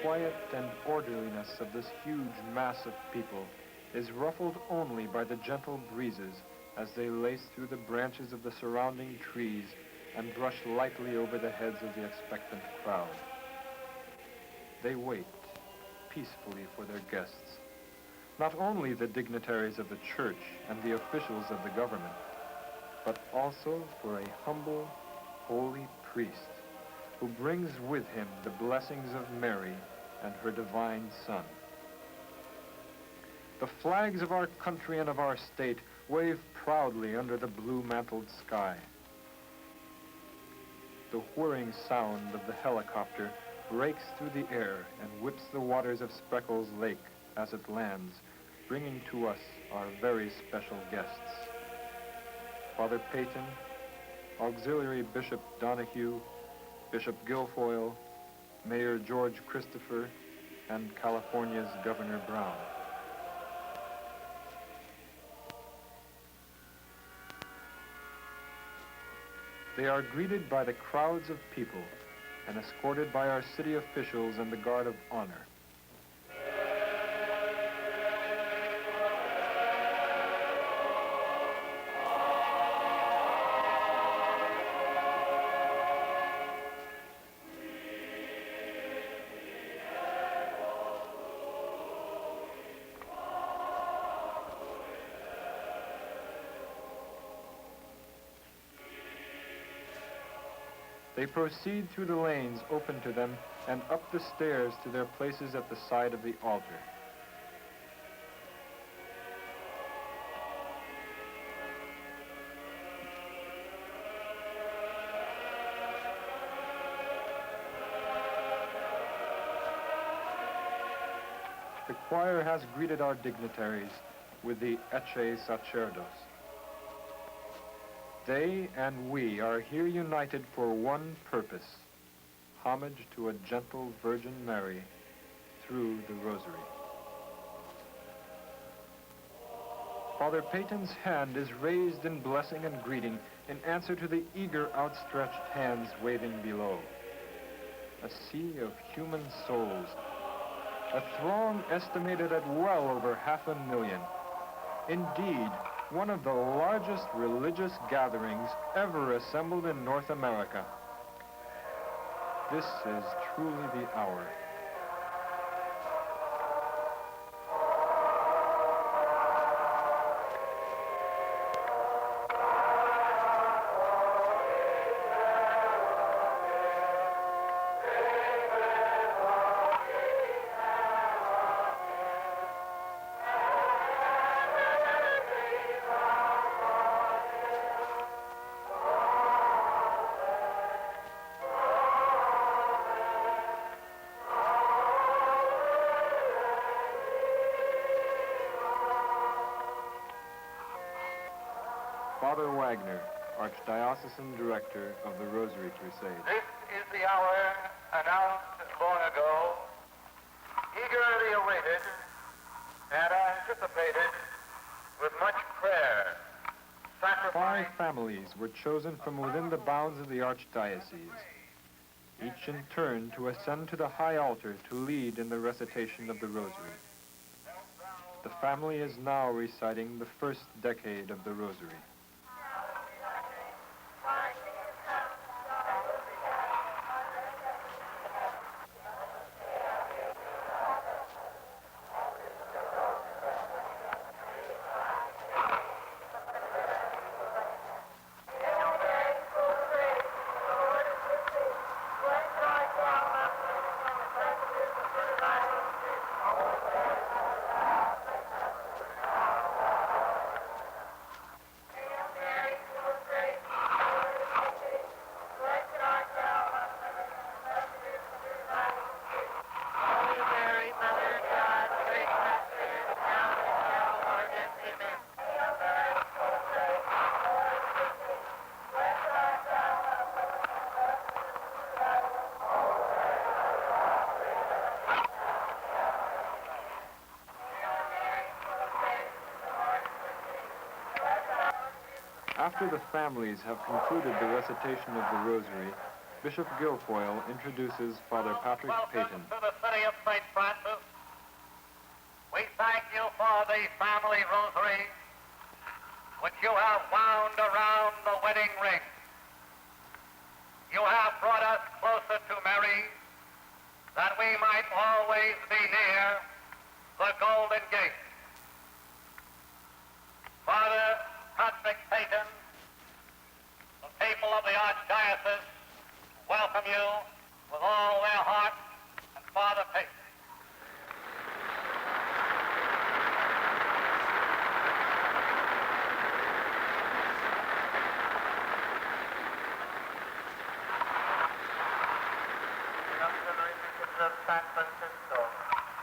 quiet and orderliness of this huge mass of people is ruffled only by the gentle breezes as they lace through the branches of the surrounding trees and brush lightly over the heads of the expectant crowd. They wait peacefully for their guests, not only the dignitaries of the church and the officials of the government, but also for a humble, holy priest who brings with him the blessings of Mary and her divine Son. The flags of our country and of our state wave proudly under the blue-mantled sky. The whirring sound of the helicopter breaks through the air and whips the waters of Spreckles Lake as it lands, bringing to us our very special guests. Father Peyton, Auxiliary Bishop Donahue, Bishop Guilfoyle, Mayor George Christopher, and California's Governor Brown. They are greeted by the crowds of people and escorted by our city officials and the Guard of Honor. They proceed through the lanes open to them and up the stairs to their places at the side of the altar. The choir has greeted our dignitaries with the Ecce Sacerdos. They and we are here united for one purpose, homage to a gentle Virgin Mary through the Rosary. Father Peyton's hand is raised in blessing and greeting in answer to the eager outstretched hands waving below. A sea of human souls, a throng estimated at well over 500,000. Indeed, one of the largest religious gatherings ever assembled in North America. This is truly the hour. Father Wagner, Archdiocesan Director of the Rosary Crusade. This is the hour announced long ago, eagerly awaited and anticipated with much prayer, sacrifice. 5 families were chosen from within the bounds of the Archdiocese, each in turn to ascend to the high altar to lead in the recitation of the Rosary. The family is now reciting the first decade of the Rosary. After the families have concluded the recitation of the Rosary, Bishop Guilfoyle introduces Father Patrick Peyton. Welcome to the city of St. Francis. We thank you for the family rosary which you have wound around the wedding ring. You have brought us closer to Mary that we might always be near the Golden Gate. Father Patrick Peyton, the people of the Archdiocese welcome you with all their heart, and Father Peyton. Auxiliary Bishop of San Francisco,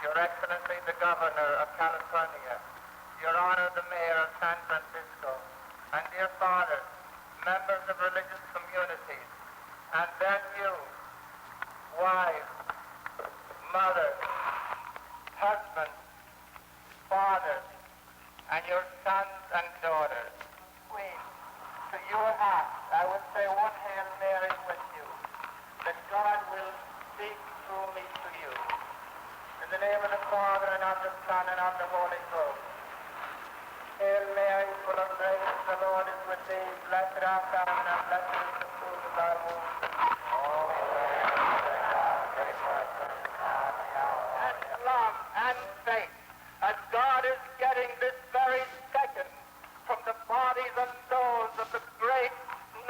Your Excellency the Governor of California, Your Honor the Mayor of San Francisco, and dear fathers, members of religious communities, and then you, wives, mothers, husbands, fathers, and your sons and daughters. Queen, to your heart, I will say one Hail Mary with you, that God will speak through me to you. In the name of the Father, and of the Son, and of the Holy Ghost. Hail Mary, full of grace, the Lord is with thee. Blessed art thou, and blessed is the fruit of thy womb. And love and faith, as God is getting this very second from the bodies and souls of the great,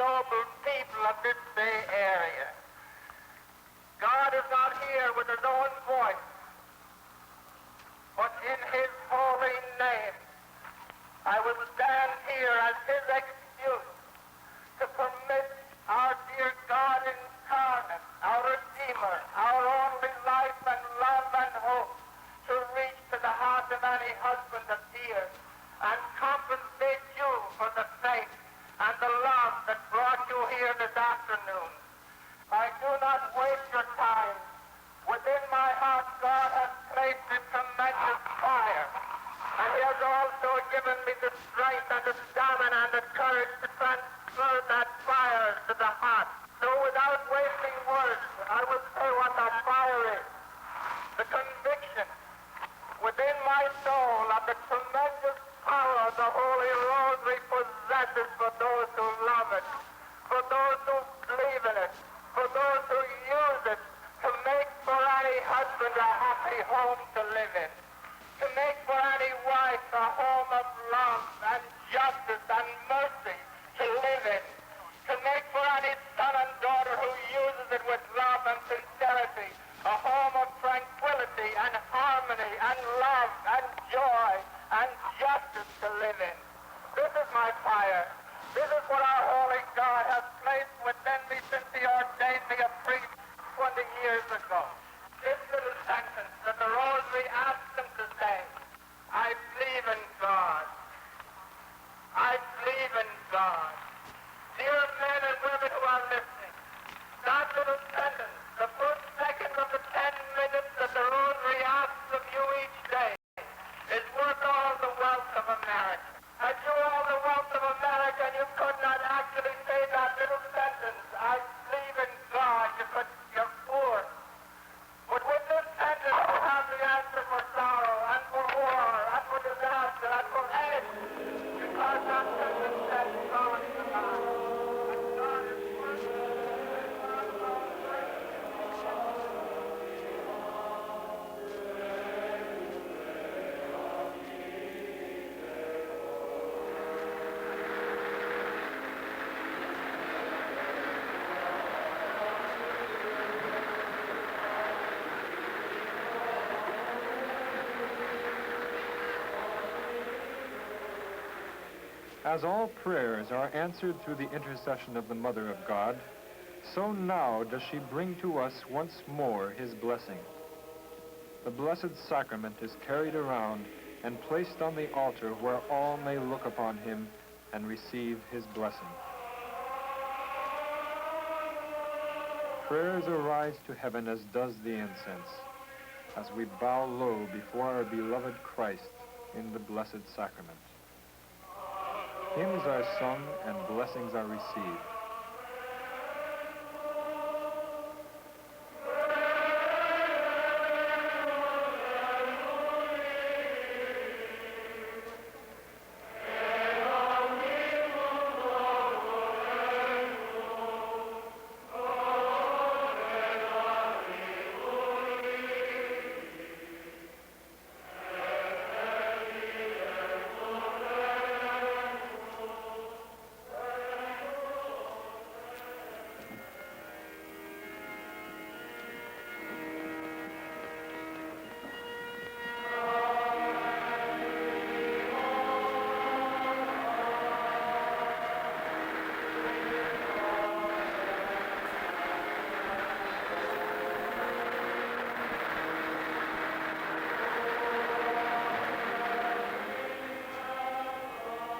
noble people of this Bay Area. God is not here with his own voice, but in his holy name. I will stand here as his excuse to permit our dear God incarnate, our Redeemer, our only life and love and hope, to reach to the heart of any husband of tears and compensate you for the faith and the love that brought you here this afternoon. I do not waste your time. Within my heart, God has placed a tremendous fire. And he has also given me the strength and the stamina and the courage to transfer that fire to the heart. So without wasting words, I will say what that fire is. The conviction within my soul of the tremendous power the Holy Rosary possesses for those who love it, for those who believe in it, for those who use it to make for any husband a happy home to live in, to make for any wife a home of love and justice and mercy to live in, to make for any son and daughter who uses it with love and sincerity a home of tranquility and harmony and love and joy and justice to live in. This is my fire. This is what our holy God has placed within me since he ordained me a priest 20 years ago. This little sentence that the Rosary asks him to say, I believe in God. I believe in God. Dear men and women who are listening, that little sentence, the first second of the 10 minutes that the Rosary asks of you each day, is worth all the wealth of America. Had you all the wealth of America and you could not actually say that little sentence, I believe in God, you're poor. But with this sentence, you have the answer for sorrow and for war and for disaster and for anything. Because that sentence says God is alive. And God is working. As all prayers are answered through the intercession of the Mother of God, so now does she bring to us once more his blessing. The Blessed Sacrament is carried around and placed on the altar where all may look upon him and receive his blessing. Prayers arise to heaven as does the incense, as we bow low before our beloved Christ in the Blessed Sacrament. Hymns are sung and blessings are received.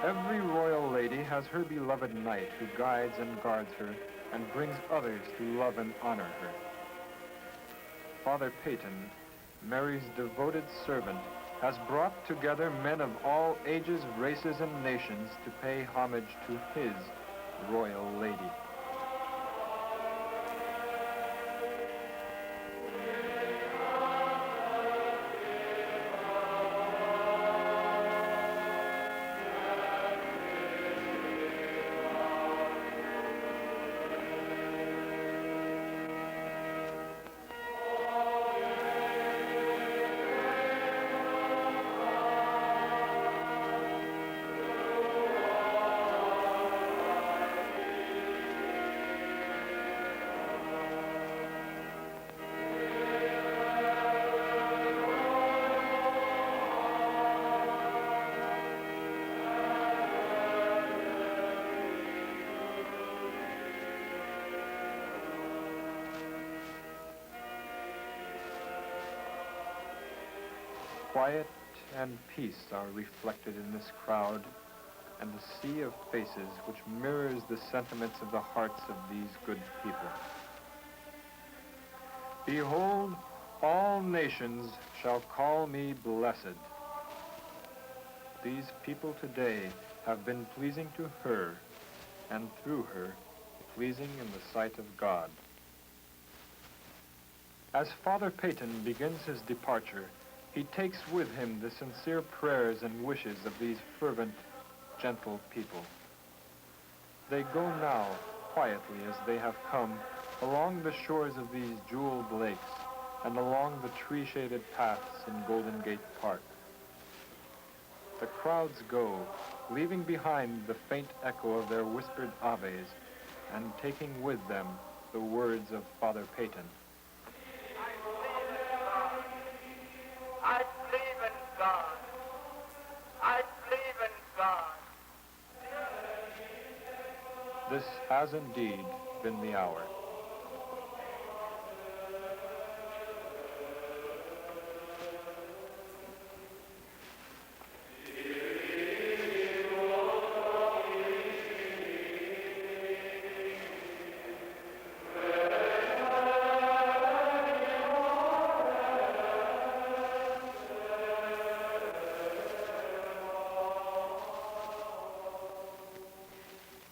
Every royal lady has her beloved knight who guides and guards her and brings others to love and honor her. Father Peyton, Mary's devoted servant, has brought together men of all ages, races, and nations to pay homage to his royal lady. Quiet and peace are reflected in this crowd and the sea of faces which mirrors the sentiments of the hearts of these good people. Behold, all nations shall call me blessed. These people today have been pleasing to her, and through her, pleasing in the sight of God. As Father Peyton begins his departure, he takes with him the sincere prayers and wishes of these fervent, gentle people. They go now, quietly as they have come, along the shores of these jeweled lakes and along the tree-shaded paths in Golden Gate Park. The crowds go, leaving behind the faint echo of their whispered Aves and taking with them the words of Father Peyton. I believe in God. I believe in God. This has indeed been the hour.